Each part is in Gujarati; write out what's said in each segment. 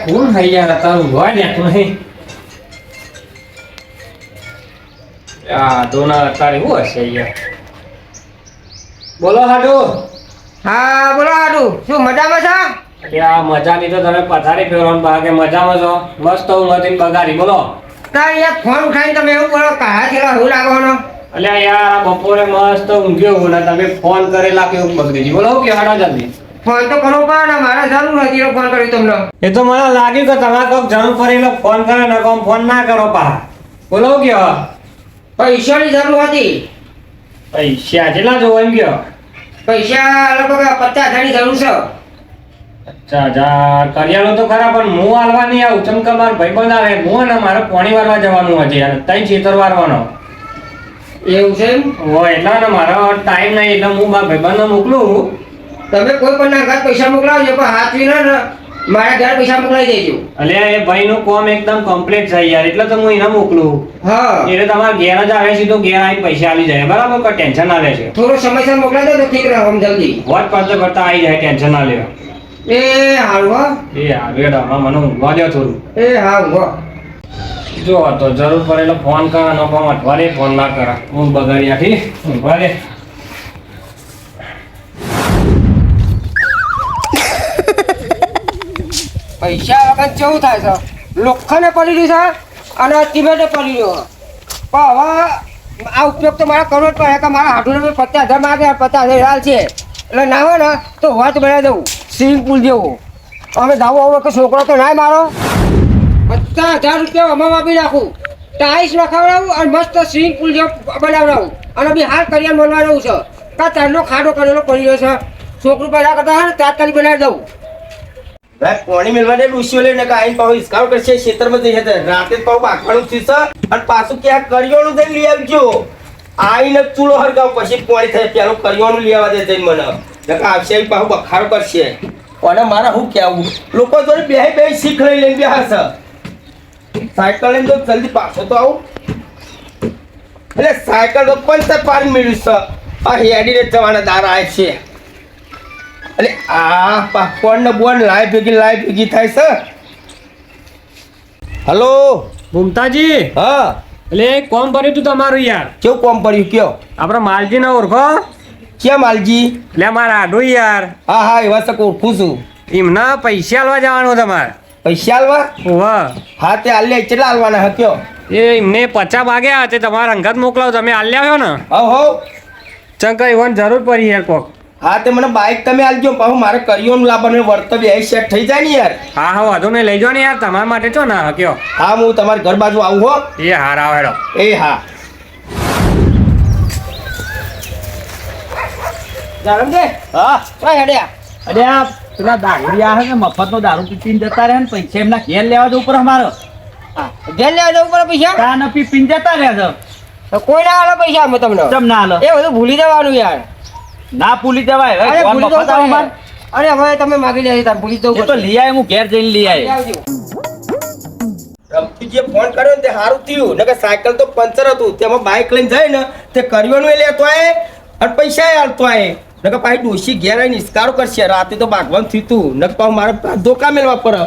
કોણ થઈ ગયા તારું હોય ને તું નહીં દોના તારે શું હશે યાર બોલો હાડુ હા બોલો હાડુ શું મજામાં છો? આ મજાની તો તમે પથારી ફેરવાનું બાકી મજામાં છો મસ્ત હું નથી બગાડી બોલો તાર યાર ફોન ઉઠાઈને તમે એવું બોલો કાહા થેલા હું લાગવાનો અલ્યા યાર આ બપોરે મસ્ત ઊંઘ્યો હું ને તમે ફોન કરેલા કેવું બગડી ગઈ બોલો કે હાડો જલ્દી ફોન તો કરો પણ મારે જરૂર હતી એટલે ફોન કર્યો તમને. એ તો મને લાગ્યું કે તમારે કોઈક જરૂર પડી એટલે ફોન કરે ને કોમ ફોન ના કરો પા બોલો કે પૈસાની જરૂર હતી. પૈસા કેટલા જોવો એમ ગયો પૈસા લગભગ 50,000 ની જરૂર છે. 50,000 કરિયાણું તો ખરા પણ હું હાલવા નહીં આવું ચમકા માર ભાઈબંધ આવે હું ને મારે પાણી વારવા જવાનું હજી અને તઈ ખેતર વારવાનો એવું છે એમ? હોય એટલા ને મારો ટાઈમ નહીં એટલે હું મારા ભાઈબંધને મોકલું તમે કોઈ પણ ના ઘર પૈસા મોકલાવજો પણ હાથવી ના મારા ઘર પૈસા મોકલાવી દેજો. અલ્યા એ ભાઈનું કામ એકદમ કમ્પ્લીટ છે યાર એટલે તો હું એને મોકલું હા એટલે તમારે ઘેર જ આવે સીધો ઘેર આવીને પૈસા આવી જાય બરાબર કોઈ ટેન્શન ના લેશે થોડો સમયસર મોકલાવી દો તો ઠીક રહે આમ જલ્દી વોટ કરતા કરતા આવી જાય ટેન્શન ના લેવા એ હારું હો એ આગળ મને ઊંઘવા દો થોડું એ હા ઊંઘો. જો તો જરૂર પડે એટલે ફોન કરે નો ફોન અઠવાડિયે ફોન ના કરે હું બગાડી આખી ઊંઘવા દે પૈસા વગર કેવું થાય છે લોખંડે પડી રહ્યું છે અને સિમેન્ટે પડી રહ્યો પણ હવે આ ઉપયોગ તો મારા કરવો જ પડે કે મારા હાથુને 50,000 માંગે 50,000 હાલ છે એટલે ના હોય ને તો વાત બનાવી દઉં સ્વિમિંગ પુલ જેવું અમે દાવો આવો કે છોકરો તો ના મારો 50,000 રૂપિયા અમે આપી નાખું ટાઈલ્સ નખાવડાવું અને મસ્ત સ્વિમિંગ પુલ જેવું બનાવડાવું અને બી હાલ કરિયાણ બનવાનું છે કાં તારનો ખાડો કરેલો પડી રહ્યો છે છોકરું પેલા કરતા ને તાત્કાલિક બનાવી દઉં ભાઈ પાણી મેળવા દે ડુસીઓ લઈને કે આઈને પાછું ઇસ્કાવ કરશે ખેતરમાં જઈ જશે રાતે જ પાછું બાકવાનું થશે અને પાછું ક્યાંક કરિયાણું દઈને લઈ આવજો આઈને ચૂલો હરગાવ પછી પાણી થાય પેલું કરિયાણું લઈ આવવા દે જઈને મને નકા આવશે એ પાછું બખાડો કરશે અને મારે શું કહેવું લોકો જોડે બે શીખ લઈ લઈને બેહશે સાયકલ લઈને તો જલ્દી પાછો તો આવું એટલે સાયકલ તો પંચર પાડી મેળવ્યું છે આ હેડીને જવાના દારા આવે છે એટલે આ પાપડ ને બોન લાઈ ભેગી થાય છે. હલો ભૂમતાજી હા એટલે કોમ ભર્યું તું તમારું યાર કેવું કોમ પડ્યું કયો આપણે માલજી ને ઓળખો ક્યાં માલજી એટલે મારા આડું યાર હા હા એવા તક ઓળખું છું એમના પૈસા આલવા જવાનું તમારે પૈસા આલવા વાહ હા તે આલ્યા કેટલા આલવાના હા કયો એ એમને 50 વાગ્યા તે તમારા અંગત મોકલાવ તમે આલ્યા છો ને હવ ચંકા ઈવન જરૂર પડી યાર કોક હા તે મને બાઇક તમે આલજો પાછું મારે કરિયોનું લાવવાનું વર્તવ્ય એ સેટ થઈ જાય ને યાર હા હા વાંધો નહીં લઈ જાઓ ને યાર તમારા માટે છો ને કયો હા હું તમારા ઘર બાજુ આવું હો એ હાર આવેડો એ હા જાણમ દે હા તો હેડ્યા અરે આ પેલા દારૂડિયા હે ને મફતનો દારૂ પીને જતા રહે ને પૈસા એમના ઘેર લેવા જવું પડે અમારે ઘેર લેવા જવું પડે પૈસા ચા ન પીને જતા રહ્યા તો કોઈ ના આલે પૈસા અમે તમને છે ચમ ના હાલો એ બધું ભૂલી જવાનું યાર ના ભૂલી જવાય અરે હવે કોણ ભૂલી મફત આવે અમારે? જવું અરે હવે તમે માગી લે તાર ભૂલી જવું એ તો લઈ આવે હું ઘેર જઈને લઈ આવે આવજો રમતી જે ફોન કર્યો ને તે સારું થયું ને કે સાયકલ તો પંચર હતું તેમાં બાઇક લઈને જાય ને તે કરિયાણું એ લેતો આય અને પૈસા એ આલતો આય ને કે પાછી ડોશી ઘેર આવીને ઇસ્કારો કરશે રાતે તો ભાગવાનું થયું તું ને પાછું મારે ધોકા મેળવા પડે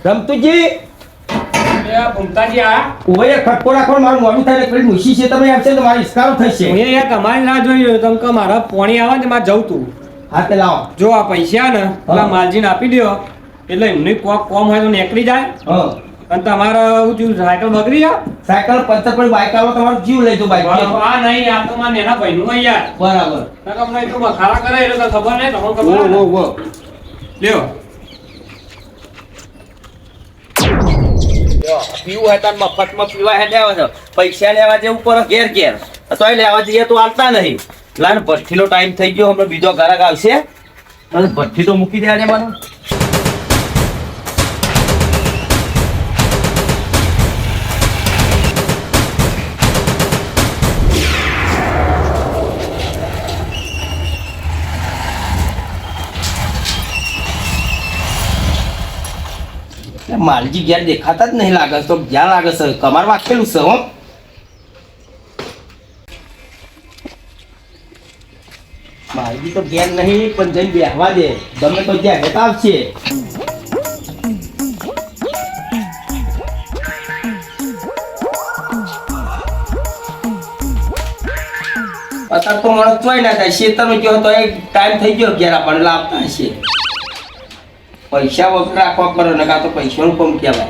રમતુજી ભૂમતાજી આ ઓય ખટકો રાખો મારું મોડું થાય એટલે ડોશી છે તમે આવશે તો મારો ઇસ્કારો થશે હું યાર તમારી ના જોઈ તમે કે મારા પોણી આવે ને મારે જવું તું હા તે લાવો જો આ પૈસા ને પેલા માલજીને આપી દો એટલે એમની કોક કોમ હોય તો નીકળી જાય હા અને તમારે શું થયું સાયકલ બગડી જા સાયકલ પંચર પણ બાઇક આવો તમારો જીવ લઈ જાઓ બાઇક આ નહીં આ તો મારા નેના ભાઈનું હોય યાર બરાબર તમને એટલું બખાડા કરે એટલે તો ખબર નહીં તમને ખબર ઓ હોય ઓ ને? લ્યો પીવું હોય તો મફતમાં પીવા હે લેવા છે પૈસા લેવા જેવું પર ઘેર ઘેર તોય લેવા જઈએ તો આલતા નહીં લાન ભઠ્ઠીનો ટાઈમ થઈ ગયો હમણાં બીજો ગ્રાહક આવશે અને ભઠ્ઠી તો મૂકી દે મને માલજી ઘેર દેખાતા જ નહીં લાગે તો જ્યાં લાગે છે કમાર વાકેલું છે હો માલજી તો ઘેર નહીં પણ જઈને બેહવા દે ગમે તો જ્યાં હેતા આવશે અત્યારે તો માણસ ચોય ના થાય ખેતરમાં ગયો તો ટાઈમ થઈ ગયો ઘેર આપણને લાવતા હશે પૈસા વગર રાખવા પડે ને કાં તો પૈસાનું કમ કહેવાય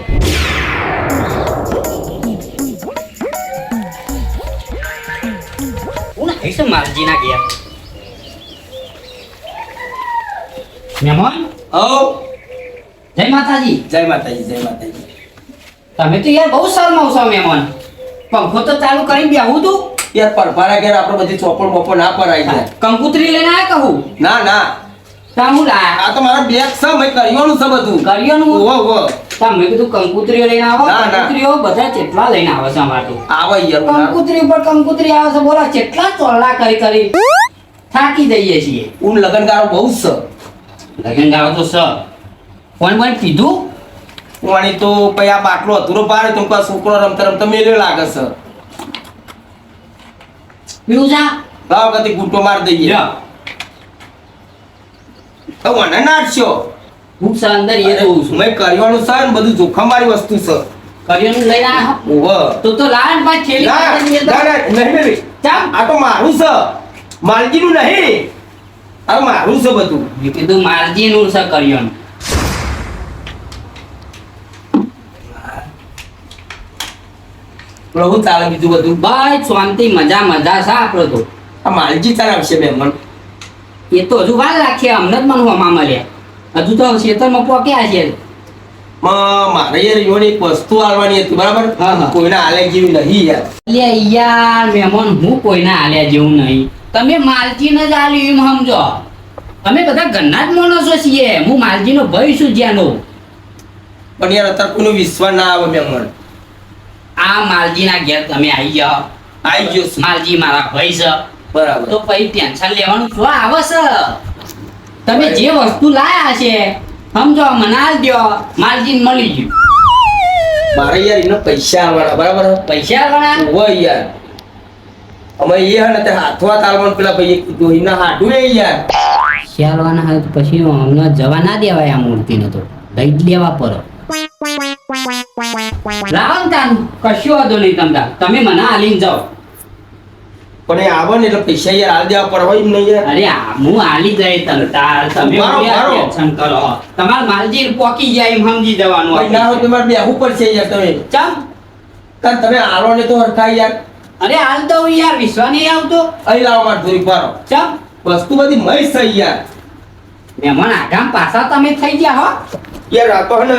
હું આવીશું માલજીના ઘેર મહેમાન હો જય માતાજી. જય માતાજી જય માતાજી તમે તો યાર બહુ શરમાવ છો મહેમાન. પંખો તો ચાલુ કરી બેહું તું. યાર પરભારા ઘેર આપણે બધી ચોપડ બોપડ ના પરાઈ જાય કંકુતરી લઈને આયા કહું ના ના તામું લાયા આ તો મારા બેગ છે મેં કર્યોનું છે બધું કર્યોનું ઓહો ઓહો તમે કીધું કંકુતરીઓ લઈને આવો. ના, ના. કંકુતરીઓ બધા કેટલા લઈને આવે છે અમારે તો. આવે યાર હું ના- કંકુતરી ઉપર કંકુતરી આવે છે બોલો કેટલા ચોલ્લા કરી કરી થાકી જઈએ છીએ. હું લગનગારો બહુ છે લગન ગાળો તો સર કોણ કીધું વાણી તો પછી આ બાટલો અધૂરો પાડે તો કોઈ છોકરો રમતા રમતા મેલ્યો લાગે છે પીવું જા લાવ કદી ગુંટો માર દઈએ લ્યો. તો મને નાટશો હું છે અંદર એ જોઉં છું. મેં કર્યોનું છે ને બધું જોખમ વાળી વસ્તુ છે કર્યોનું લઈને આયા ઓહો તો લાન પાછ છેલી ના કાઢી દે તો. ના ના નહીં નહીં ચાલ આ તો મારું છે માલજીનું નહીં આ મારું છે બધું મેં કીધું માલજીનું છે કર્યોનું. પ્રભુ ચાલે બીજું બધું બસ શાંતિ મજા મજા છે આપણો તો. આ માલજી ચલાવશે બે મન એ તો હજુ વાર રાખીએ અમને જ મન હોમાં મળ્યા હજુ તો ખેતરમાં પોક્યા છે. મારે યાર યોની એક વસ્તુ આલવાની હતી બરાબર હા, હા. કોઈને આલે જેવી નહીં યાર લે યાર મહેમાન હું કોઈને આલ્યા જેવું નહીં. તમે માલજીને જ આલ્યું એમ સમજો. અમે બધા ઘરના જ માણસો છીએ. હું માલજીનો ભાઈ છું જ્યાંનો. પણ યાર અત્યારે કોઈનો વિશ્વાસ ના આવે બે મન આ માલજીના ઘેર તમે આવી જાઓ. આઈ ગયો છું. માલજી મારા ભાઈ છે બરાબર તો પછી ટેન્શન લેવાનું શું આવે છે? તમે જે વસ્તુ લાયા છે સમજો મને આલ દ્યો માલજીને મળી ગયું. મારે યાર એનો પૈસા આવવાના બરાબર પૈસા ગણા હોય યાર અમે એ હે ને તે હાથવા તાલવાનું પેલા ભાઈ કીધું એના હાડું એ યાર શિયાળવાના હોય તો પછી હમણાં જવા ના દેવાય આ મૂર્તિને તો લઈ જ લેવા પડે. લાવો ને તાન કશું વાંધો નહીં તમતા તમે મને આલીને જાઓ. પણ એ આવે ને એટલે પૈસા યાર હાલ દેવા પડે હોય એમ નહીં યાર અરે આ હું આલી જાય તમતા તમે મારો, ક્યાં મારો. ટેન્શન કરો. તમાર માલજી પોકી જાય એમ સમજી જવાનું ભાઈ ના હોય તમારે બેહવું પડશે યાર તમે ચમ કારણ તમે આલો ને તો હરખાય યાર અરે હાલ તો યાર વિશ્વા નહીં આવતો. અહીં લાવો માર થોડી પારો ચમ વસ્તુ બધી મય છે યાર મહેમાન આગામ પાછા તમે થઈ ગયા હો. યાર આ તો હે ને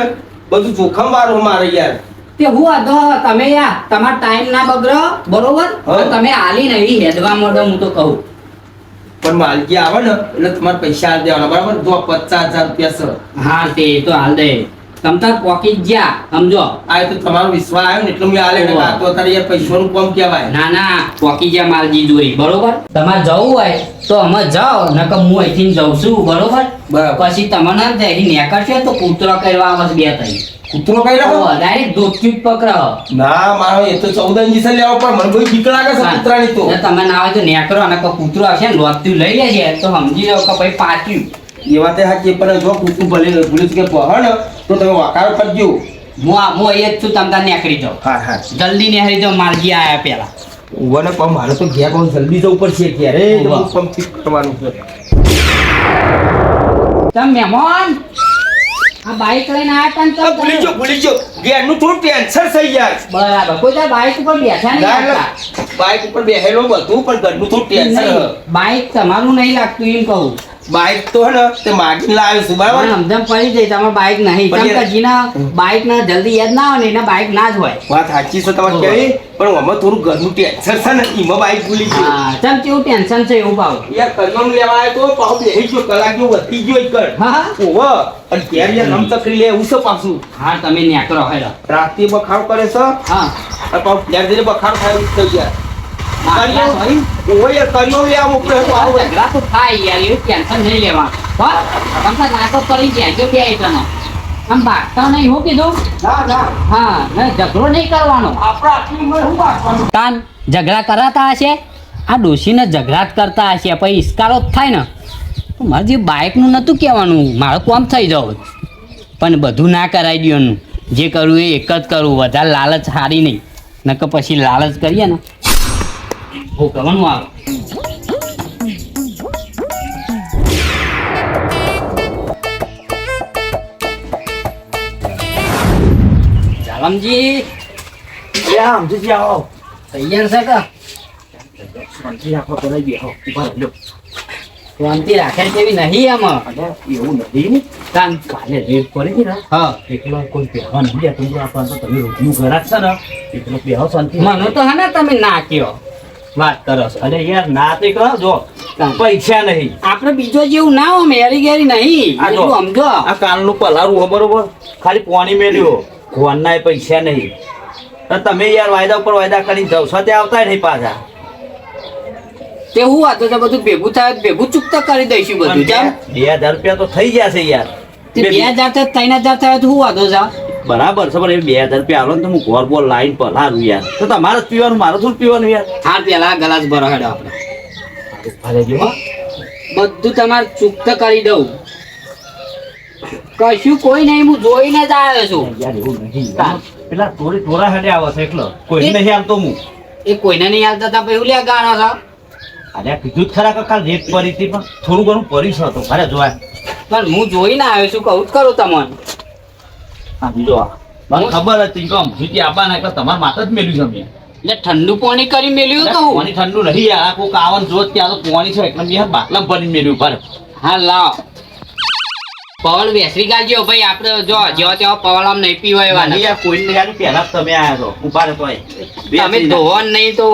બધું જોખમ વાળું મારે યાર તે હું અધો તમે યાર તમારો ટાઈમ ના બગડો બરોબર હા. પણ તમે આલી નહીં હેદવા મોડો હું તો કહું. પણ માલકી આવે ને એટલે તમારે પૈસા હાલ દેવાના બરાબર જો 50,000 રૂપિયા છે હા તે તો હાલ દે તમ તાર પોકી જ ગયા સમજો. આ તો તમારો વિશ્વાસ આવ્યો ને એટલે મેં હાલે ને આ તો અત્યારે યાર પૈસાનું કામ કહેવાય ના ના પોકી ગયા માલજી જોઈ બરોબર. તમારે જવું હોય તો અમે જાઓ નકર હું અહીંથી જઉં છું બરોબર. બરાબર. પછી તમને ત્યાંથી નેકળશે તો કૂતરો કરવા આવશે બે ત્રણ. કૂતરો કઈ નાખો ડાયરેક્ટ દોસ્તી જ પકડો. ના મારો એ તો 14 ઇંચે લેવો પણ મને બહુ બીક લાગે છે કૂતરાની તો ને તમે ના હોય તો નેકરો અને કૂતરો હશે ને લોતું લઈ લેશે તો સમજી જાવ કે ભાઈ પાછું. એ વાતે સાચી પણ જો કૂતરું ભલે ભૂલી કે પહોળ તો તમે વાકાર કરજો હું અહીંયા જ છું તમે તાર નેકળી જાઓ. હા હા જલ્દી નેકળી જાઓ માલજી આયા પેલા. ઉવાને પણ મારે તો ઘેર બહુ જલ્દી જવું પડશે ક્યારે ઉવ્વ. પંપ ફિટ કરવાનું છે તમે મહેમાન આ બાઈક લઈને આયા તા ને તો ભૂલી જો ઘેરનું થોડું ટેન્શન થઈ જાય બરાબર કોઈ તાર બાઈક ઉપર બેઠા નહીં આવતા. બાઇક ઉપર બેહેલો બધું પણ ઘરનું થોડું ટેન્શન નહીં, બાઈક તમારું નહીં લાગતું એમ કહું. બાઇક તો હે ને તે માગીને લાવ્યો છું બરાબર મને સમજણ પડી જાય તમારે બાઈક નહીં પણ કેમ કે જેના બાઈક ના જલ્દી યાદ ના આવે ને એના બાઈક ના જ હોય. વાત સાચી છે તમારે કેવી પણ આમાં થોડું ઘરનું ટેન્શન છે ને એમાં બાઇક ભૂલી ગયો હા ચમ કેવું ટેન્શન છે એવું ભાવ. યાર કરવાનું લેવા આવ્યો તો પાછો બેહી ગયો કલાક જેવું વધી ગયો એક કર હા હા ઓહો અને ઘેર યાર રમતકરી લે એવું છે પાછું હા તમે નેકરો હેડો. રાતે બખાડ કરે છે હા અને પાછું ઘેર જઈને બખાડ થાય એવું થઈ ગયા માગલા હોય. ઓહો યાર કર્યો લે આમ ઉપર તો આવો ઝઘડા તો થાય યાર એવું ટેન્શન નહીં લેવાનું. હો તમે નાટો કરી ગયા જો બે આઈટમો આમ ભાગતા નહીં હું કીધું. ના ના હા ને ઝઘડો નહીં કરવાનો. આપણા આટલી ઉંમર શું વાંચવાનું કાન ઝઘડા કરાતા હશે આ ડોશીને ઝઘડા જ કરતા હશે પછી ઇસ્કારો જ થાય ને તો મારે જે બાઇકનું નહોતું કહેવાનું મારું કામ થઈ જાવ પણ બધું ના કરાવી દેવાનું. જે કરવું એ એક જ કરવું વધારે લાલચ હારી નહીં નકર પછી લાલચ કરીએ ને બહુ કરવાનું આવે. પાલમજી સમજી આવો તૈયાર છે કે શાંતિ રાખો પેલા બેહો ઉભા રહ્યો શાંતિ રાખે તેવી નહીં આમાં એવું નથી તાન કાલે રેડ પડી હતી ને હા એકલો કોઈ પહેવા નહીં દે તું આપણ તો તમે રોજનું ઘરાક છે ને એકલો પહેવો શાંતિ મને તો હે ને તમે ના કયો વાત કરો છો અરે યાર ના તો કરો જો પૈસા નહીં આપણે બીજો જેવું ના હોય મેરી ગેરી નહીં આ જો એટલું સમજો આ કાનનું પલારું હો બરોબર ખાલી પાણી મેલ્યો ભગવાનના પૈસા નહીં તો તમે યાર વાયદા ઉપર વાયદા કરીને જાવ છો તે આવતા નહીં પાછા તે હું વાતો તો બધું ભેગું થાય તો ભેગું ચૂકતા કરી દઈશું બધું કેમ 2000 રૂપિયા તો થઈ ગયા છે યાર તે 2000 થાય 3000 થાય તો હું વાતો છે બરાબર છે પણ એ 2000 રૂપિયા આલો ને તો હું ઘર બોલ લાઈન પલારું યાર તો તમારે જ પીવાનું મારે થોડું પીવાનું યાર હાર પેલા ગ્લાસ ભરો હેડો આપણે ભલે જો બધું તમારે ચૂકતા કરી દઉં કશું કોઈ નહીં હું જોઈને જ આવ્યો છું યાર એવું નહીં પેલા થોડા હેડે આવે છે એકલો કોઈ નહીં આવતો હું એ કોઈને નહીં આવતા તા પછી લ્યા ગાણો છો અરે કીધું જ ખરા કે કાલ રેત પડી હતી પણ થોડું ઘણું પડી છે તો મારે જોવાય પણ હું જોઈને આવ્યો છું કહું જ કરું તમને હા જો મને ખબર હતી કે સુધી આપવાના એટલે તમારા માથે જ મેલ્યું છે મેં એટલે ઠંડુ પાણી કરી મેલ્યું તો પાણી ઠંડુ નહીં યાર આ કોઈક આવન જોત ત્યાં તો પાણી છે એટલે મેં બાટલા ભરીને મેલ્યું પર હા લાવ પવળ વેસરી ગાલજો ભાઈ આપણે જો જેવા તેવા પવળ આમ નહીં પીવાય એવા યાર કોઈ નહીં યાર પહેલા જ તમે આયા છો ઉભા રહો તોય તમે ધોવા નહીં તો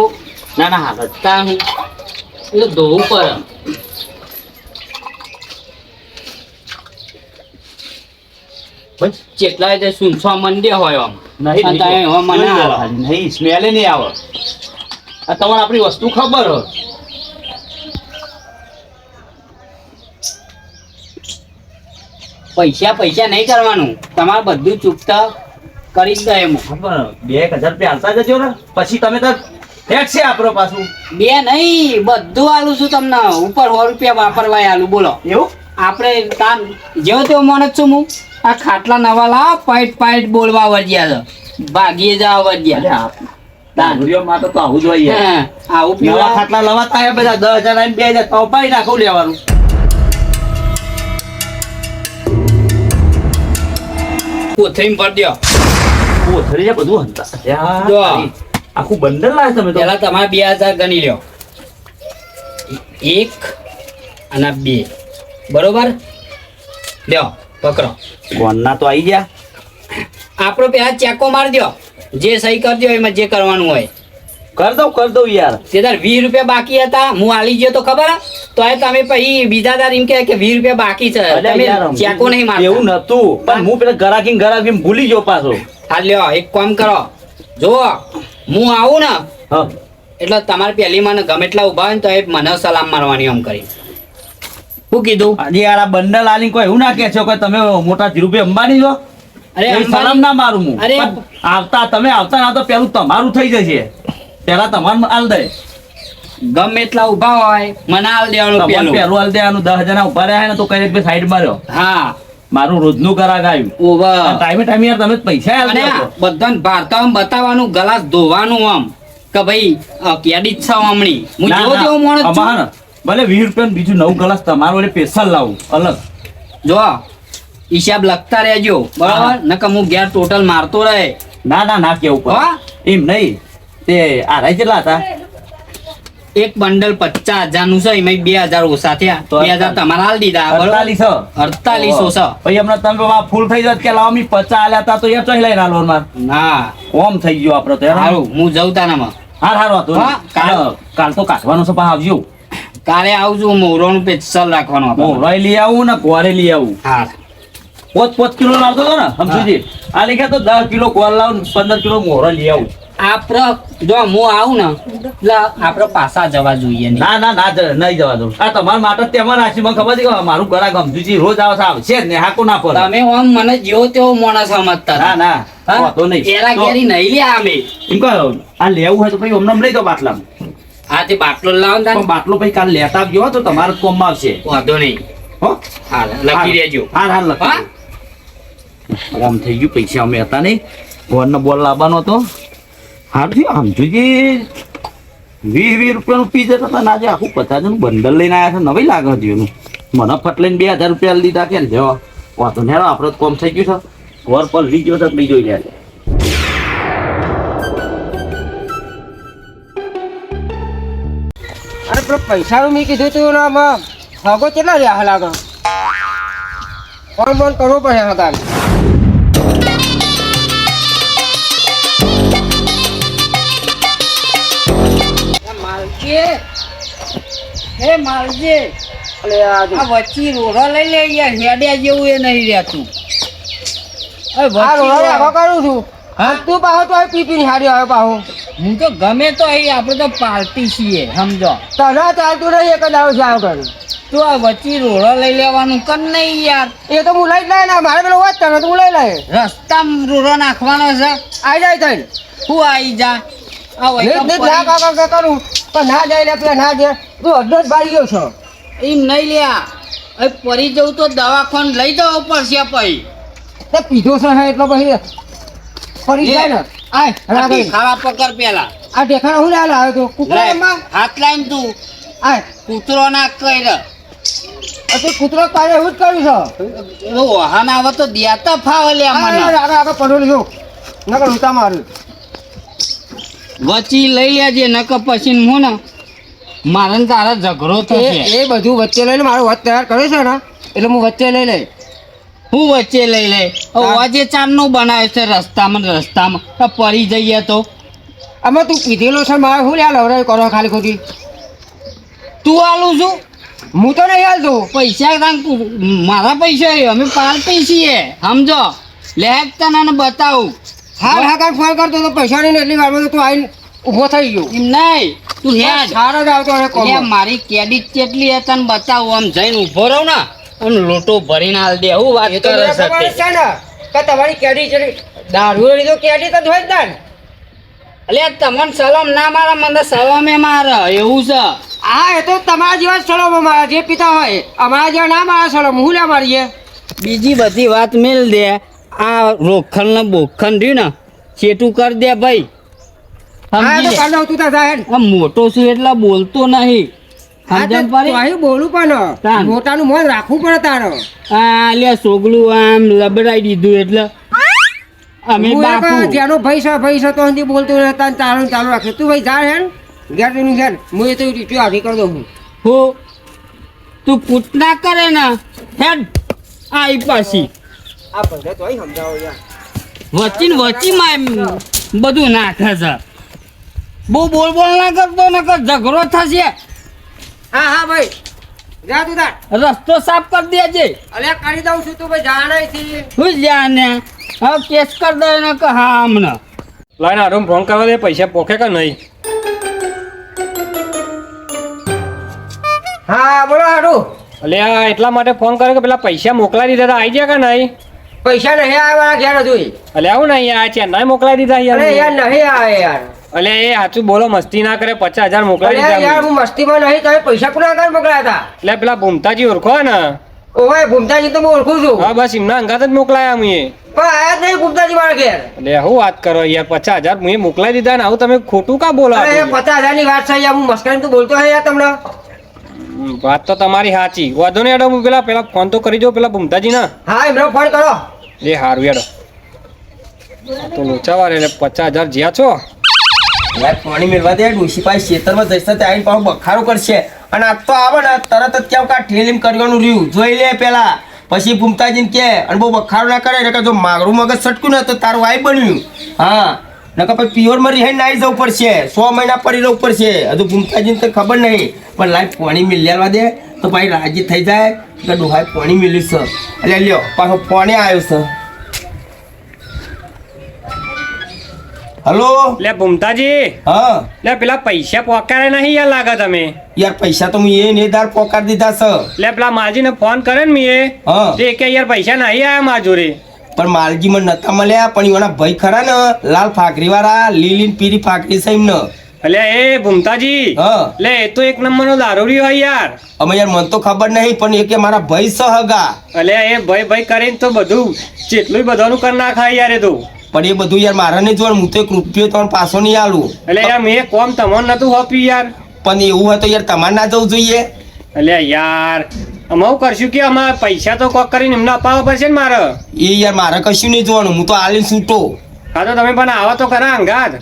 ના ના હાલત તા હું એટલે ધોવું પડે બસ જેટલા તે સુનસવા મંડ્યા હોય આમ નહીં અને તમે એવા મને આવે. નહીં સ્મેલે નહીં આવે આ તમારે આપણી વસ્તુ ખબર હોય પૈસા પૈસા નહીં કરવાનું તમારે બધું ચૂકતા કરી જ દે એમ 2000 રૂપિયા હાલતા જજો ને પછી તમે તો ટેક્સ છે આપણો પાછું બે નહીં બધું આલું છું તમને ઉપર 100 રૂપિયા વાપરવા આલું બોલો એવું આપણે તાન જેવો તેવો માણસ છું હું આ ખાટલા નવા લાવ પાઇટ બોલવા વર્જ્યા છે ભાગીએ જવા વર્જ્યા દારૂડિયોમાં તો આવું જોઈએ હા, આવું નવા પીવા ખાટલા લવાતા હોય બધા 10,000 આઈને 2,000 તો પાઈ નાખું લેવાનું કોથળીમાં ભર દ્યો. કોથળી છે બધું હંતા ત્યાં જો. આખું બંડલ લાવે તમે તો પહેલા તમારે 2000 ગણી લ્યો 1 અને 2 બરોબર લ્યો પકડો કોણના તો આવી ગયા આપણો પેલા ચેકો મારી દ્યો જે સહી કરી દ્યો એમાં જે કરવાનું હોય કર દઉં યાર તે તાર 20 રૂપિયા બાકી હતા હું આલી ગયો તો ખબર હે? તો એ તમે પછી બીજા દાર એમ કે 20 રૂપિયા બાકી છે અરે તમે યાર, ચેકો નહીં મારતા એવું નતું પણ હું પેલા ગરાકી ભૂલી ગયો પાછો હા લ્યો એક કામ કરો જો હું આવું ને હા એટલે તમારે પહેલી મને ગમે એટલા ઉભા હોય ને તો એ મને સલામ મારવાની આમ કરી શું કીધું આજે યાર આ બંડલ આલી કોઈ એવું ના કે છો કે તમે મોટા ધીરુભાઈ અંબાણી છો અરે એ અંબાણી- સલામ ના મારું હું અરે પણ તમે આવતા ના તો પેલું તમારું થઈ જશે પેલા તમારું હાલ દે ગમે એટલા ઉભા હોય મને હાલ દેવાનું તમારું પેલું પેલું હાલ દેવાનું 10,000 ઉભા રહ્યા ને તો કઈ સાઈડ માર્યો હા મારું રોજનું ગ્રાહક આવ્યું ઓવર ટાઈમે ટાઈમે યાર તમે પૈસા અને આલજો બધાને ભારતામાં બતાવવાનું ગ્લાસ ધોવાનું આમ કે ભાઈ કેડિટ છે હમણી હું ના, જેવો ના, તેવો માણસ છું. અમારે ભલે 20 રૂપિયા બીજું નવું ગ્લાસ તમારું વડે સ્પેશિયલ લાવું અલગ જો હિસાબ લખતા રહેજો બરાબર નકર હું ઘેર ટોટલ મારતો રહે ના કેવું પડે હા? એમ નહીં તે આ રાઈ કેટલા હતા એક બંડલ 50,000 નું છે એમાં 2,000 ઓછા થયા તો 2,000 તમારે હાલ દીધા બરાબર 48 48 પછી હમણાં તમે ફૂલ થઈ જાય કે લાવો મી 50 આલ્યા હતા તો યાર ચોઈ લઈને આલો માર ના ઓમ થઈ ગયો આપડે તો યાર સારું હું જઉં તાનામાં હાર હતો હા, કાલ તો કાઢવાનો છે પણ આવજો કાલે આવજો મોરોનું પેચલ રાખવાનું આપણે મોરાઈ લઈ આવું ને ગોરે લઈ આવું હા 5 કિલો લાવતો હતો ને સમજુજી આ લઈ ગયા તો 10 કિલો ગોળ લાવું 15 કિલો મોરા લઈ આવું આપણે જો હું આવું ને એટલે આપણે પાછા જવા જોઈએ નહીં નહીં જવા દઉં આ તમારા માટે જ તેમાં રાશિ મને ખબર છે કે મારું ઘરા ગમતુજી રોજ આવશે જ ને હાકો ના પડે તમે આમ મને જેવો તેવો માણસ સમજતા ના હા? વાંધો નહીં એરા તો કેરી નહીં લે અમે એમ કહો આ લેવું હોય તો પછી અમને લઈ દો બાટલામાં આ તે બાટલો લાવો ને પણ બાટલો પછી કાલે લેતા આવજો હો તો તમારે જ કોમમાં આવશે વાંધો નહીં હો હાલ લખી દેજો હાર લખી હા? દો. આમ થઈ ગયું પૈસા અમે હતા નહીં બોલનો બોલ લાવવાનો હતો હાર થયું આમ જોજે 20 રૂપિયાનું પી જતા હતા ને આજે આખું 50,000 બંડલ લઈને આવ્યા છે નવી લાગે છે એનું મને ફટ લઈને 2,000 રૂપિયા લીધા કે જો વાંધો નહીં આપણે કોમ થઈ ગયું છે ઘર પર લઈ ગયો તો લઈ જોઈ લે પેલો પૈસાનું મેં કીધું તું ને આમાં હગો કેટલા રહ્યા લાગે ફોન બોન કરવો પડે હતા માલજી હે માલજી એટલે આ જો. આ વચ્ચી રોડો લઈ લે યાર હેડ્યા જેવું એ નહીં રહેતું આ રોડે આગો કરું છું હા? તું પાહો તો પી પી ની હારી આવે પાહો હું તો ગમે તો અહીં આપણે તો પાર્ટી છીએ સમજો તને ચાલતું નહીં એક જ આવો જાવ કરું તું આ વચ્ચી રોડો લઈ લેવાનું કર નહીં યાર એ તો હું લઈ જ લાય ને મારે પેલો વાત તને તો હું લઈ લાય રસ્તામાં રોડો નાખવાનો છે આવી જાય થઈને હું આવી જા આ વૈકમ નીટ ના પડી- કાકા કરું પણ ના જાય લે પેલા ના જાય તું અડધો જ બાળી ગયો છો એમ નહીં લ્યા હવે પડી જવું તો દવાખાને લઈ જવું પડશે પછી તે પીધો છે હે એટલો પછી ફરી જાય ને આય આ દેખાડા પકડ પેલા આ ઢેખાડા હું લાલ આવ્યો તો લે, કૂતરામાં હાથ લાઈન તું આય કૂતરો ના કર આ તું કૂતરો પાડે એવું જ કર્યું છે વાહન આવે તો દેતા ફાવે લે મને આગળ આગળ પડેલું છું નકર ઉતા મારું વચ્ચી લઈ લેજે નકર પછી હું ને મારે ને તારા ઝઘડો થશે એ બધું વચ્ચે લઈને મારો વાત તૈયાર કરે છે ને એટલે હું વચ્ચે લઈ લઈ હું વચ્ચે લઈ લે આજે ચાંદનું બનાવ્યું છે રસ્તામાં તો પડી જઈએ તો આમાં તું પીધેલો છે મારે શું લ્યા લવરાય કરો ખાલી ખોટી તું આલું છું હું તો નહીં હાલતો પૈસા તાંગ મારા પૈસા એ અમે પાર્ટી છીએ સમજો લે તને બતાવું હાલ હા કાંઈ ફોન કરતો તો પૈસા નહીં ને એટલી વારમાં તો તું આવીને ઊભો થઈ ગયો એમ નહીં તું હેડ સારો જ આવતો હવે કોમ લે મારી કેડિટ કેટલી છે તને બતાવું આમ જઈને ઊભો રહું ને આમ લોટો ભરીને હાલ દે હું વાત એ તો કરે મને ખબર છે જ છે ને કે તમારી કેડી છે દારૂ લીધો કેડી તો હોય જ ને એટલે તમને સલામ ના મારા મને સલામે મારે એવું છે હા એ તો તમારા જેવા જ સળમો મારા જે પિતા હોય અમારા જેવા ના મારા સળમ હું લ્યા મારીએ બીજી બધી વાત મેલ દે આ રોખણ ને બોખણ રહ્યું ને ચેટું કરી દે ભાઈ હા સમજી તો લે. કાઢો તું તાર આ મોટો છું એટલે બોલતો નહીં સમજણ પડી અહીં બોલું પણ તાન. મોટાનું મોન રાખવું પડે તારો આ લે સોગલું આમ લબડાઈ દીધું એટલે અમે હું એક બાપુ જેનો ભાઈ છે તો હંધી બોલતો રહેતા ને ચાલુ ને ચાલુ રાખે તું ભાઈ જા હેન ઘેર તેનું ઘેર હું એ તો રીતું હાથી કરી દઉં હું હું તું પૂતના કરે ને હેડ આઈ પાછી આ બધા તો અહીં સમજાવો યાર વચ્ચીમાં બધું નાખે છે બહુ બોલ ના કરતો નકર ઝઘડો થશે હા હા ભાઈ જા તું તાર રસ્તો સાફ કરી દેજે અલે કરી દઉં છું તું ભાઈ જા નહીં થી હું જાને હવે કેસ કરી દે ને કે હા હમણાં લાઈને આરોમ ફોન કરવા દે પૈસા પોકે કે નહીં હા બોલો હાડું એટલે આ એટલા માટે ફોન કર્યો કે પેલા પૈસા મોકલાઈ દીધા હતા આવી ગયા કે નહીં પૈસા નહીં આવે મારા ઘેર હજુ એટલે આવું નહીં આ ચેન્નાઈ મોકલાઈ દીધા અરે યાર યાર નહીં આવે યાર એટલે એ સાચું બોલો મસ્તી ના કરે 50,000 મોકલાઈ અરે યાર દીધા હું મસ્તીમાં નહીં તમે પૈસા કોના આગળ મોકલ્યા હતા એટલે પેલા ભૂમતાજી ઓળખો ને ઓય ભૂમતાજી તો હું ઓળખું છું હા બસ એમના અંગાત જ મોકલાયા મુએ પણ આયા જ નહીં ભૂમતાજી મારા ઘેર એટલે શું વાત કરો યાર 50,000 મુએ મોકલાઈ દીધા ને આવું તમે ખોટું કા બોલો અરે 50,000 ની વાત છે યાર હું મસ્કરી તો બોલતો હે યાર તમને વાત તો તમારી સાચી વાંધો નહીં હેડો હું પેલા ફોન તો કરી દો પેલા ભૂમતાજી ના હા એમનો ફોન કરો એ હારું હેડો આ તો લોચાવાર એટલે 50,000 જ્યાં છો યાર પાણી મેળવા દે ડોશી પાસે ખેતરમાં જઈશ તો આવીને પાછો બખારો કરશે અને આ તો આવે ને તરત જ કેવું કા ઠેલીમ કરવાનું રહ્યું જોઈ લે પેલા પછી ભૂમતાજીને કે અને બહુ બખારો ના કરે એટલે જો માગરું મગજ સટક્યું ને તો તારું વાઈ બન્યું હા નકર પછી પ્યોરમાં રિહાઈ નાઈ જવું પડશે 100 મહિના પડી રહેવું પડશે હજુ ભૂમતાજીને તો ખબર નહીં પણ લાઈફ પાણી મિલવા દે તો ભાઈ રાજી થઈ જાય કે ડોહાઈ પાણી મિલ્યું છે એટલે લ્યો પાછો પાણી આવ્યો છે હલો એટલે ભૂમતાજી હા એટલે પેલા પૈસા પોકારે નહીં યાર લાગે તમે યાર પૈસા તો મેં એ નેદાર પોકાર દીધા છે એટલે પેલા માલજીને ફોન કરે ને મેં હા તે કે યાર પૈસા નહીં આયા મારા જોડે પણ માલજી મને નતા મળ્યા પણ એના ભાઈ ખરા ને લાલ ફાકરી વાળા લીલી ને પીરી ફાકરી છે એમને એટલે એ ભૂમતાજી હા એટલે એ તો એક નંબરનો દારૂડી હોય યાર અમે યાર મને તો ખબર નહીં પણ એ કે મારા ભાઈ સહગા એટલે એ ભાઈ કરીને તો બધું જેટલું બધાનું કરી નાખાય યાર એ તો પણ એ બધું યાર મારા નહીં જોવાનું હું તો એક રૂપિયો તમને પાછો નહીં આલું એટલે યાર મેં કોમ તમને નતું હોપ્યું યાર પણ એવું હોય તો યાર તમારે ના જવું જોઈએ એટલે યાર અમે શું કરશું કે અમારે પૈસા તો કોક કરીને એમને અપાવવા પડશે ને મારે એ યાર મારે કશું નહીં જોવાનું હું તો આલીને છૂટો હા તો તમે પણ આવો તો ખરા અંગાત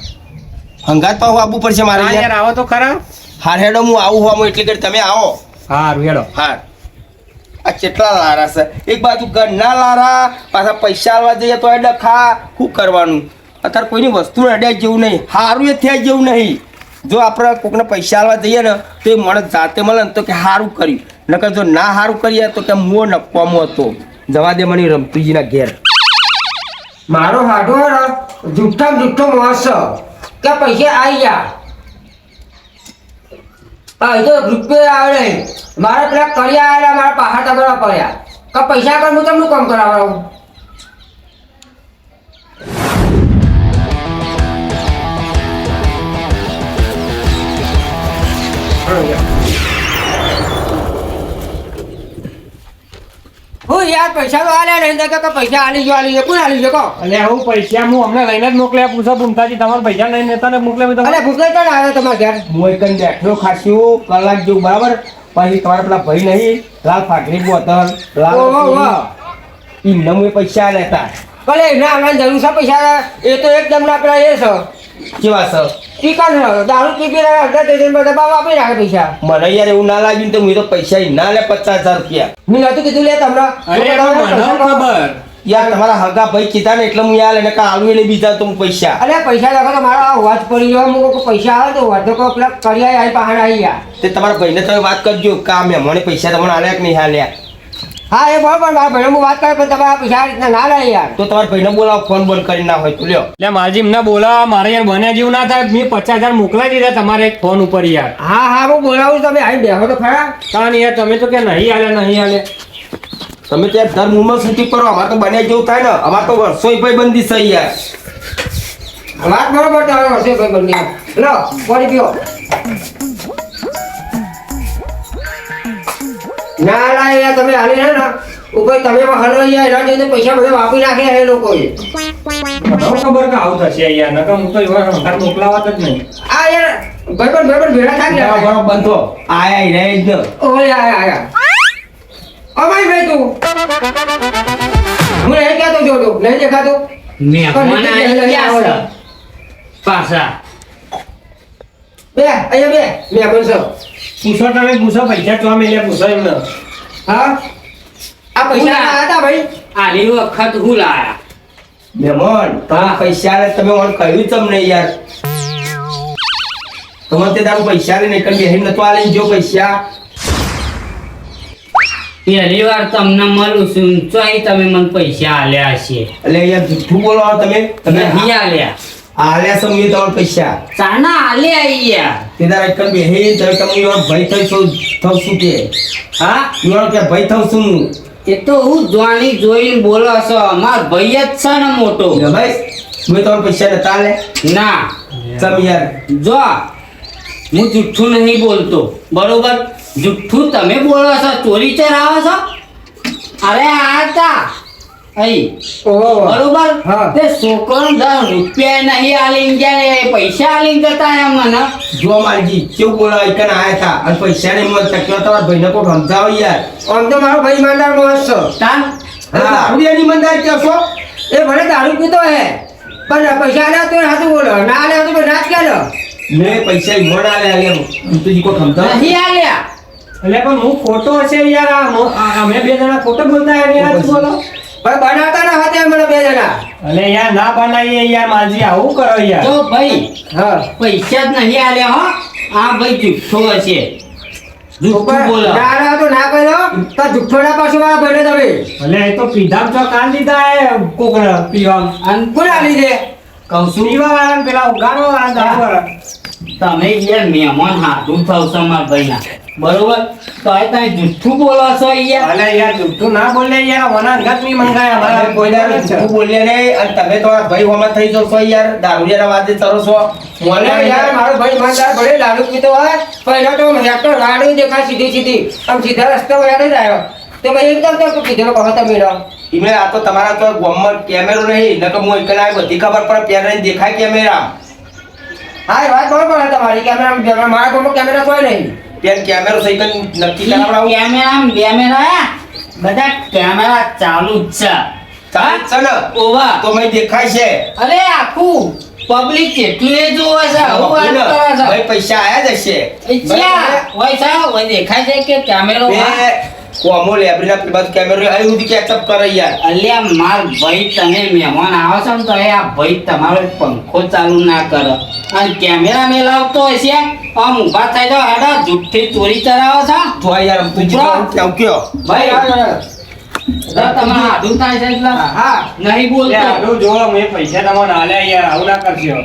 હંગાત પાછું આપવું પડશે મારે હા યાર યાર આવો તો ખરા હાર હેડો હું આવું હોમ એટલે કે તમે આવો હારું હેડો. હાર આ કેટલા લારા છે એક બાજુ ઘરના લારા પાછા પૈસા આલવા જઈએ તો એ ડખા શું કરવાનું અત્યારે કોઈની વસ્તુ અડ્યા જેવું નહીં સારું એ થયા જેવું નહીં જો આપણે કોકને પૈસા આલવા જઈએ ને તો એ માણસ જાતે મળે ને તો કે સારું કર્યું નકર જો ના સારું કરીએ તો કે મો નકવાનો હતો જવા દે મને રમતુજીના ઘેર મારો હાડો જુઠ્ઠામાં જુઠ્ઠો માણસ છે કે પૈસા આવી ગયા હા તો રૂપિયા આવે નહીં મારા પેલા કર્યા આવેલા મારા પહાડ તમારા પડ્યા કે પૈસા કર હું તમને કામ કરાવડાવું હું યાર પૈસા તો આલ્યા નહીં તો કે પૈસા આલી જો કોણ આલી જો કહો અને હું પૈસા હું અમને લઈને જ મોકલ્યા પૂછો ભૂમતાજી તમારા પૈસા લઈને નેતા ને મોકલ્યા અરે ભૂખે તો આવે તમારા ઘેર હું એક બેઠો ખાસ્યું કલાક જેવું બરાબર પછી તમારા પેલા ભાઈ નહીં લાલ ફાકરી બોતલ લાલ ઓહો એમને હું પૈસા લેતા ભલે ના આવવાની જરૂર છે પૈસા એ તો એકદમ ના પેલા એ છે કેવા સર ચિકન દારૂ પી પી અડધા ડઝન બધા બાપ આપી રાખે પૈસા મને યાર એવું ના લાગ્યું ને તો હું તો પૈસા ના લે 50,000 રૂપિયા મેં નતું કીધું લે તમને અરે મને ખબર યાર તમારા હગા ભાઈ કીધા ને એટલે હું યાર એને આલુ એને બીજા તો હું પૈસા અરે પૈસા લખો તો મારો વાત પડી ગયો હું કોઈ પૈસા આવે તો વાંધો કહો પેલા કર્યા આવી પહાડ આવી ગયા તે તમારા ભાઈને તમે વાત કરજો કે આ મહેમાને પૈસા તમને આલ્યા કે નહીં આલ્યા હા એ બરાબર મારા ભાઈને હું વાત કરે પણ તમારા પૈસા આ રીતના ના લે યાર તો તમારા ભાઈને બોલાવો ફોન બંધ કરી ના હોય તો લ્યો એટલે મારજી એમને બોલાવા મારે યાર બન્યા જેવું ના થાય મેં 50,000 મોકલાઈ દીધા તમારે એક ફોન ઉપર યાર હા હા હું બોલાવું તમે આવી બેહો તો ખરા કારણ યાર તમે તો કે નહીં હાલે તમે ત્યાં દર મુંબઈ સુધી કરો અમારે તો બન્યા જેવું થાય ને અમારે તો વર્ષોય ભાઈ બંધી છે યાર વાત બરોબર તમે હશે ભાઈ બંને લો બોલી પીઓ ના ના યાર તમે હાલી ને ઉપર તમે હલો યાર એના જોઈને પૈસા બધા વાપરી નાખ્યા એ લોકોએ મને ખબર કે આવું થશે યાર નકર હું તો એવા સંસાર મોકલાવત જ નહીં આ યાર ભાઈ ભેળા થાક લે બરાબર બંધો આયા રે જ ઓય આયા અમાય ભાઈ તું હું નહીં કહેતો જોડો નહીં દેખાતો મહેમાન આવી ગયા છે પાછા બે અહીંયા બે મેં બોલશો પૂછો તમે પૂછો પૈસા ચો મેલ્યા પૂછો એમને હા આ પૈસા આયા હતા ભાઈ આલી વખત હું લાયા મહેમાન તમે પૈસા લે તમે મને કહ્યું તમને યાર તમે તે તારું પૈસા લઈને એકણ બેહીને નતો આલે જો પૈસા પહેલી વાર તમને મળું છું ચોઈ તમે મને પૈસા આલ્યા છે એટલે યાર જુઠ્ઠું બોલો તમે તમે નહીં આલ્યા આલ્યા સમજે તમારા પૈસા ચાના આલ્યા યાર તે તારા એકણ બેહી તમે તમે યાર ભાઈ થઈશું શું કે હા યાર કે ભાઈ થઉં છું હું એ તો હું જોવાની જોઈને બોલો છો અમાર ભાઈ જ છે ને મોટો લે ભાઈ મેં તમારા પૈસા નતા લે ના સમ યાર જો હું જુઠ્ઠું નહીં બોલતો બરોબર જુઠ્ઠું તમે બોલો છો ચોરી ચરાવો છો અરે આ હતા અહીં ઓહો બરોબર હા. તે છોકરો 10 રૂપિયા નહીં આલીને જાય પૈસા આલીને જતા એમ મને જો મારજી કેવું બોલા એકણ આયા હતા અને પૈસા નહીં મળતા કેવો તમારા ભાઈને કોઈ સમજાવો યાર આમ તો મારો ભાઈ ઈમાનદાર માણસ છે તાન હા આપણી મંદાર કહેશો એ ભલે દારૂ પીતો હે પણ પૈસા આલ્યા તો હાથું બોલો ના આલ્યા તો રાત કે મેં પૈસા મોડા આલ્યા લે તુજી કોઈ સમજાવો નહીં આલ્યા એટલે પણ હું ખોટો હશે યાર અમે બે જણા ખોટો બોલતા યાર બોલો ભાઈ બનાવતા ના હતા મને બે જણા અલે યાર ના બનાવીએ યાર માજી આવું કરો યાર તો ભાઈ હા પૈસા જ નહીં આલ્યા હો આ ભાઈ જુઠ્ઠો હશે જુઠ્ઠું બોલો ના ના તો ના કર્યો તો જુઠ્ઠોડા પાછું મારા ભાઈને તમે અલે એ તો પીધા તો કાન દીધા એ કોકરા પીવા અને કોણ આલી દે કહું છું પીવા વાળા પેલા ઉગાડવા વાળા દારૂ વાળા તમે યાર મહેમાન હાથું થાવ છો મારા ભાઈના બરોબર તો આ તમે જુઠ્ઠું બોલો છો યાર અલે યાર જુઠ્ઠું ના બોલે યાર વના અંગત ની મંગાયા મારા મારા કોઈના જૂઠું બોલ્યા નહીં અને તમે તમારા ભાઈ હોમાં થઈ જશો યાર દારૂડિયાના વાદે ચરો છો મને યાર મારો ભાઈ ઈમાનદાર ભલે દારૂ પીતો હોય પહેલા તો હેક્ટર રાડું દેખાય સીધી આમ સીધા રસ્તા વયા જ આવ્યો તો ભાઈ એકદમ તો કીધેલો કહો તમે લો ઈમે આ તો તમારા તો ગોમમાં કેમેરો નહીં નકર હું એકલા બધી ખબર પડે પેન દેખાય કેમેરા હા એ વાત બરોબર છે તમારી કેમેરા મારા ઘરમાં કેમેરા કોઈ નહીં પેન કેમેરો સહી કરી નક્કી કરાવડાવું કેમેરા બધા કેમેરા ચાલુ જ છે ચાલ છે ને ઓવા તો મેં દેખાય છે અરે આખું પબ્લિક કેટલું એ જોવે છે આવું વાત કરે છે ભાઈ પૈસા આયા જ હશે એ ચ્યા હોય છે હોય દેખાય છે કે કેમેરો બે કોમો લેબરીના પેલી બાજુ કેમેરો અહીં સુધી કેચઅપ કરે યાર અલ્યા માર ભાઈ તમે મહેમાન આવો છો ને તો એ આ ભાઈ તમારો પંખો ચાલુ ના કરો અને કેમેરા મેં લાવતો હશે આમ ઊભા થઈ જાઓ હેડો જુઠ્ઠી ચોરી ચરાવો છો જો યાર તું કેવું કયો ભાઈ તમારા હાડું થાય છે એટલે હા નહીં બોલતો આડું જોવો મેં પૈસા તમને આલ્યા યાર આવું ના કરશો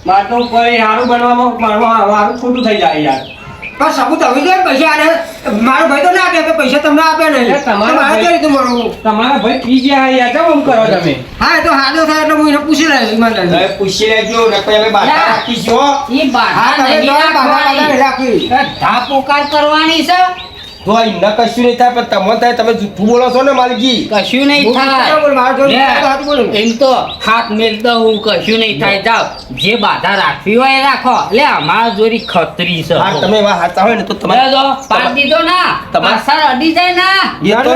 મારે તો કોઈ સારું બનવામાં મારું ખોટું થઈ જાય યાર પણ સબૂત હવે જોઈએ પૈસા આને મારો ભાઈ તો ના આપે તો પૈસા તમને આપે નહીં એટલે તમારો મારે ભાઈ- કઈ રીતે મળવું તમારા ભાઈ પી ગયા યાર કેમ આમ કરો તમે હા એ તો હાજો થાય એટલે હું એને પૂછી લઈશ મને હવે પૂછી લેજો ને પછી અમે બાધા યા. રાખીશું ઈ હા બાધા તમે નહીં તો બાધા રાખવાની. રાખવી ધા પોકાર કરવાની છે તો એમને કશું નહીં થાય પણ તમે થાય તમે જૂઠું બોલો છો ને માલકી કશું નહીં હું થાય બોલું, મારા જોડે લે, હાથ બોલું. એમ તો હાથ મેલ દઉં હું કશું નહીં થાય જાઓ જે બાધા રાખવી હોય એ રાખો લે અમારા જોડી ખતરી છે હા તમે એવા હાચા હોય ને તો લે તમારે જો પાડ દીધો ના તમારે- પાછળ અડી જાય ના એ તો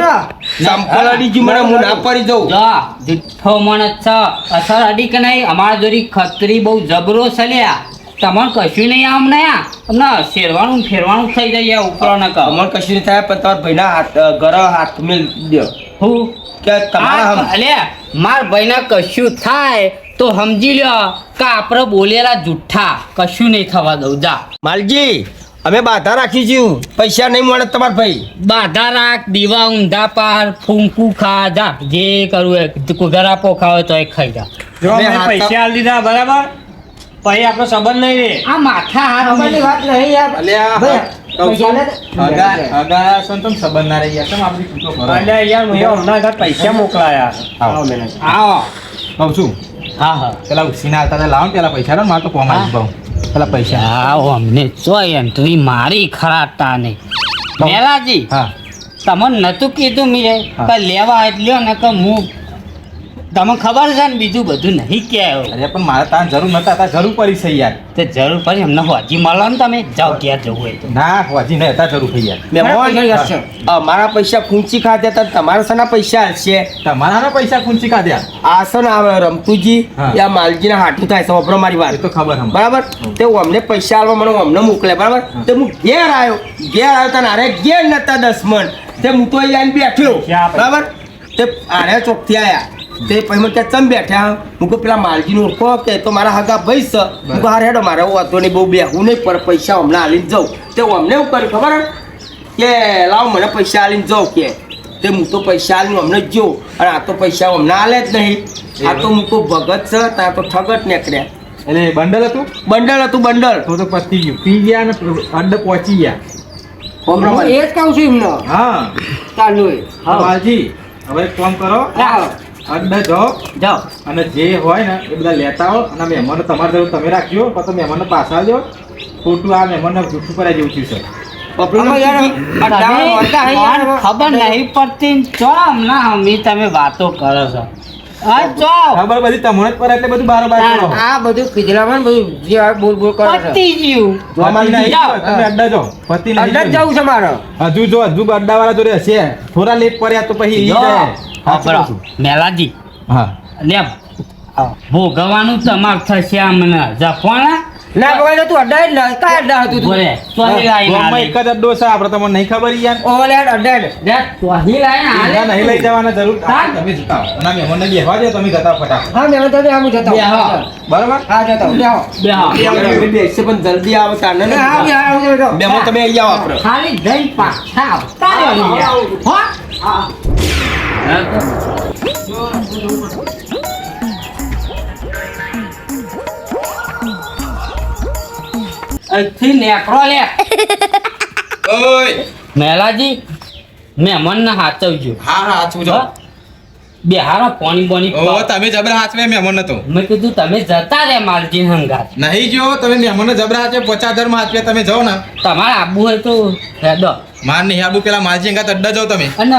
સંપલ અડીજી મને હું ના પડી જાઉં જો જુઠ્ઠો માણસ છે અસર અડી કે નહીં અમારા જોડી ખતરી બહુ જબરો છે લ્યા તમારે કશું નહીં આમ નહીં અમને શેરવાનું ફેરવાનું થઈ જાય ઉપરો ન કહો અમારે કશું નહીં થાય પણ તમારા ભાઈના હાથ ઘર હાથ મેલ દો હું કે તમારા હમ અલે માર ભાઈને કશું થાય તો સમજી લ્યો કે આપણે બોલેલા જુઠ્ઠા કશું નહીં થવા દઉં જા માલજી અમે બાધા રાખી છું પૈસા નહીં મળે તમારા ભાઈ બાધા રાખ દીવા ઊંધા પાર ફૂંકું ખા જા જે કરવું એ ગરાપો ખાવે તો એ ખાઈ જા જો મેં મેં હાથ- પૈસા આલી દીધા બરાબર પછી આપણો સંબંધ નહીં રે આ માથા હાથ અમારી વાત નહીં યાર અલ્યા, ભાઈ, કહું છું. પૈસા લે તો- અગા son તમે સંબંધ ના રહી ગયા તમે આપણી છૂટો કરો અલ્યા યાર મેં હમણાં ઘર પૈસા મોકલાયા આવો. મેનેજર. આવો કહું છું હા હા પેલા ઉસીના આવતા હતા, લાવો ને પેલા પૈસા મારે તો કોમ આવી બહુ પેલા પૈસા આવો અમને ચોય એન્ટ્રી મારી ખરાતા નહીં મેલાજી હા તમને નતું કીધું મીરે હા. કે લેવા એટલો ને કે હું તમને ખબર છે ને બીજું બધું નહીં કહેવાય અરે પણ મારે તાન જરૂર નતા તાર જરૂર પડી છે યાર તે જરૂર પડી એમને હોજી મળો ને તમે જાઓ ક્યાં જવું હોય તો ના હોજી નહીં હતા જરૂર થઈ યાર મારા મહેમાન પૈસા યાદ છે. અમારા પૈસા ખૂંચી ખાધા હતા તમારા શાના પૈસા હશે તમારા પૈસા કુંચી કાઢ્યા આ છે ને આ રમતુજી હા. એ આ માલજીના હાટું થાય છે વાપરો મારી એ વાત તો ખબર હમ બરાબર તે અમને પૈસા આલવા મને અમને મોકલે બરાબર તે હું ઘેર આવ્યો તને અરે ઘેર નતા 10 મણ તે હું તો અહીંયા આવીને બેઠ્યો ક્યાં પૈસા? બરાબર તે આરે ચોકથી આયા તે પછી મને કે ચમ બેઠા હું કહું પેલા માલજીને ઓળખો કે તો મારા હગા ભાઈ છે હું કહું હારે હેડો મારે વાતો નહીં બહુ બેહું નહીં પર પૈસા હમણાં આલીને જાઉં તે અમને એવું કર્યું ખબર હે? કે લાવ મને પૈસા આલીને જાઉં કે તે હું તો પૈસા આલીને અમને જ જો અને આ તો પૈસા હમણાં આલે જ નહીં આ તો હું તો ભગત છે ત્યાં તો ઠગત નીકળ્યા એટલે બંડલ હતું બંડલ હતું બંડલ તો તો પતી ગયું પી ગયા ને અડ્ડે પહોંચી ગયા હું એ જ કહું છું એમને હા ચાલુ એ. વાલજી હવે એક કામ કરો હા. અડ્ડે જાઓ જાઓ અને જે હોય ને એ બધા લેતા આવો અને મહેમાનો તમારે જરૂર તમે રાખજો પછી મહેમાનને પાછા આવજો ખોટું આ મહેમાનને જૂઠું કરાય જેવું થયું છે અમે યાર અઢાર વાગ્યા અહીં યાર. તમને ખબર નહીં પડતી ને ચો હમણાં હમી તમે વાતો કરો છો હા ચો ખબર બધી તમને જ પડે એટલે બધું બારોબાર કરો આ બધું ખીજડામાં ને બધું જે આ બોલ બોલ કરે છે પતી ગયું પતિ નહીં જાઓ. તમે અડ્ડા જાઓ પતિ નહીં અંદર જ જવું છે મારે હજુ જો હજુ અડ્ડાવાળા જોડે હશે થોડા લેટ પડ્યા તો પછી ઈ જો, જાય. હા, બરાબર. મેલાજી હા લે ભોગવવાનું તમારે થશે અમને જપવાના ના ગવાય તું અડ્ડા જ ના કાંઈ અડ્ડા હતું તું બોલે ચોહી લાઈને ગામમાં આલે. એક જ અડ્ડો છે આપણે તમને નહીં ખબર યાર ઓલે અડ્ડા જ. લે, ચોહી લાઈને આલે. ના, નહીં લઈ જવાના જરૂર હા. તમે જતા આવો. ના મહેમાનને બેસવા દો તમે જતા આવો ફટાફટ હા મેં તમે આમ જતા બે હા. આવો. બરાબર હા જતા આવો. જાઓ. બે હા. બેસશે પણ જલ્દી આવે તાને હા હા હા આવો, જાઓ. બેમો તમે અહીં આવો આપણે ખાલી જઈને પાછા આવતા રહેજો. હો? હા. અહીંથી નેકળો લે ઓય મેલાજી મહેમાનને હાચવજો હા હા હાચું હો? બેહારો પાણી બોણી ઓ તમે જબરા હાચવે મહેમાન નતો મેં કીધું તમે જતા રે માલજી હંગાત નહીં જો તમે મહેમાનને જબરા હાચવે 50 ધર્મ હાચવે તમે જાઓ ને તમારે આબુ હોય તો હેડો માર નહીં આબુ પેલા માજી અંગાત અડ્ડા જાઓ તમે અને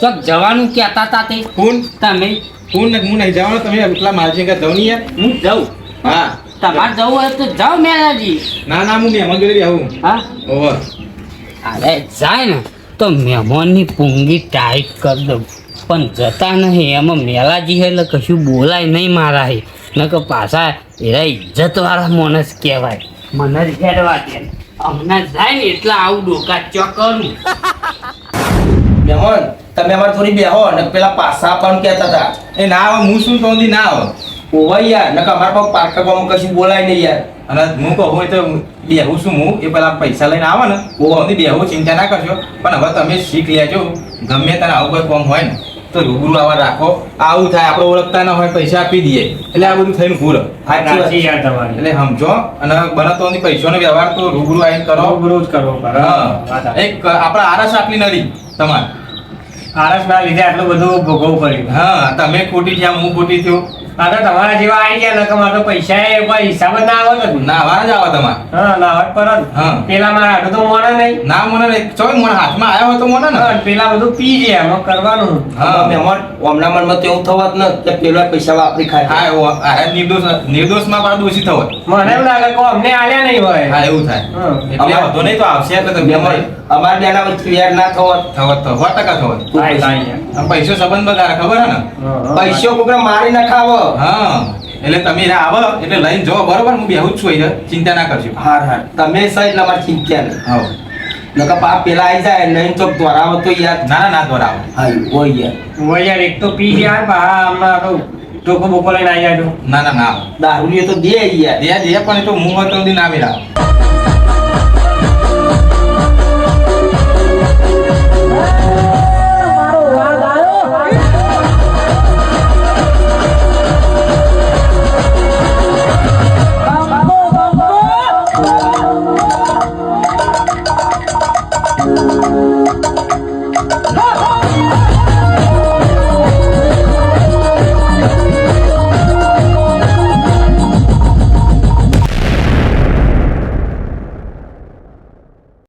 ચોક જવાનું કહેતા હતા તે કોણ તમે હું નહીં જવાનું તમે પેલા માજી અંગાત જાઓ નહીં યાર હું જાઉં હા તમારે જવું હોય તો જાઓ મેલાજી ના ના હું મહેમાન જોડે આવું હા ઓવર અરે જાય ને તો મહેમાનની પૂંગી ટાઈટ કરી દઉં પણ જતા નહીં એમાં મેલાજી એટલે કશું બોલાય નહીં મારા હે નકર પાછા એરા ઇજ્જત વાળા માણસ કહેવાય. મને જ હેડવા દે. હમણાં જાય ને એટલે આવું ડોકા ચોકરું. મહેમાન તમે અમારે થોડી બેહો ને પેલા પાસા પણ કહેતા હતા. એ ના આવે હું શું તો ના આવે. ઓવા યાર નકર અમારા પાસે પાર્ક કરવામાં કશું બોલાય નહીં યાર. અને હું કહું હોય તો બેહું છું હું એ પેલા પૈસા લઈને આવે ને હું બેહું ચિંતા ના કરશો. પણ હવે તમે શીખ લેજો ગમે ત્યારે આવું કોઈ કામ હોય ને તો રૂબરૂ આવા રાખો. આવું થાય આપણે ઓળખતા ના હોય પૈસા આપી દઈએ એટલે આ બધું થઈને ભૂલ. સાચી યાર તમારી. એટલે સમજો અને બને તો પૈસાનો વ્યવહાર તો રૂબરૂ આવીને કરો. રૂબરૂ જ કરવો પડે. હા એક આપણે આરસ આટલી નડી તમારે. આરસના લીધે આટલું બધું ભોગવવું પડ્યું. હા તમે ખોટી થયા હું ખોટી થયો. આ તો તમારા જેવા આવી ગયા નકર મારે તો પૈસા એ કોઈ હિસાબ જ ના આવે ને. ના વાર જ આવે તમારે. હા લાવટ પર જ. હા. પેલા મારા હાટું તો મોને નહીં. ના મને નહીં ચોય મને હાથમાં આવ્યા હોય તો મને ને. હા, પેલા બધું પી ગયા એમાં કરવાનું. હા. મહેમાન ઓમના મનમાં તો એવું થવા જ ન કે પેલા પૈસા વાપરી ખાય. હા એવો આ નિર્દોષમાં પાછું દોષી થવો. મને એમ લાગે કે અમને આલ્યા નહીં હોય. હા એવું થાય. હા. એટલે વાંધો નહીં તો આવશે એટલે તમે મહેમાન અમારા બેના વચ્ચે વેર ના થવા. થવત તો 100% થવત. થાય, થાય યાર. આ પૈસો સંબંધ બગાડે ખબર હે ને. પૈસો કોકને મારી ના ખાવ. હા એટલે તમે એને આવો એટલે લઈને જાઓ બરોબર હું બેહું જ છું અહીંયા ચિંતા ના કરજો. હાર હાર તમે સહી એટલે અમારી ચિંતા નહીં. હા નકર પાપ પેલા આવી જાય નહીં તો દોરાવો તો યાર. ના ના ના દોરાવો. હા હોય યાર. હોય યાર એક તો પી ગયા ને પા હમણાં તો ટોકો બોકો લઈને આવી જાય. ના ના ના આવો. દારૂ તો દે યાર. દે પણ એ તો હું હોય તો દી ના મેળાવો.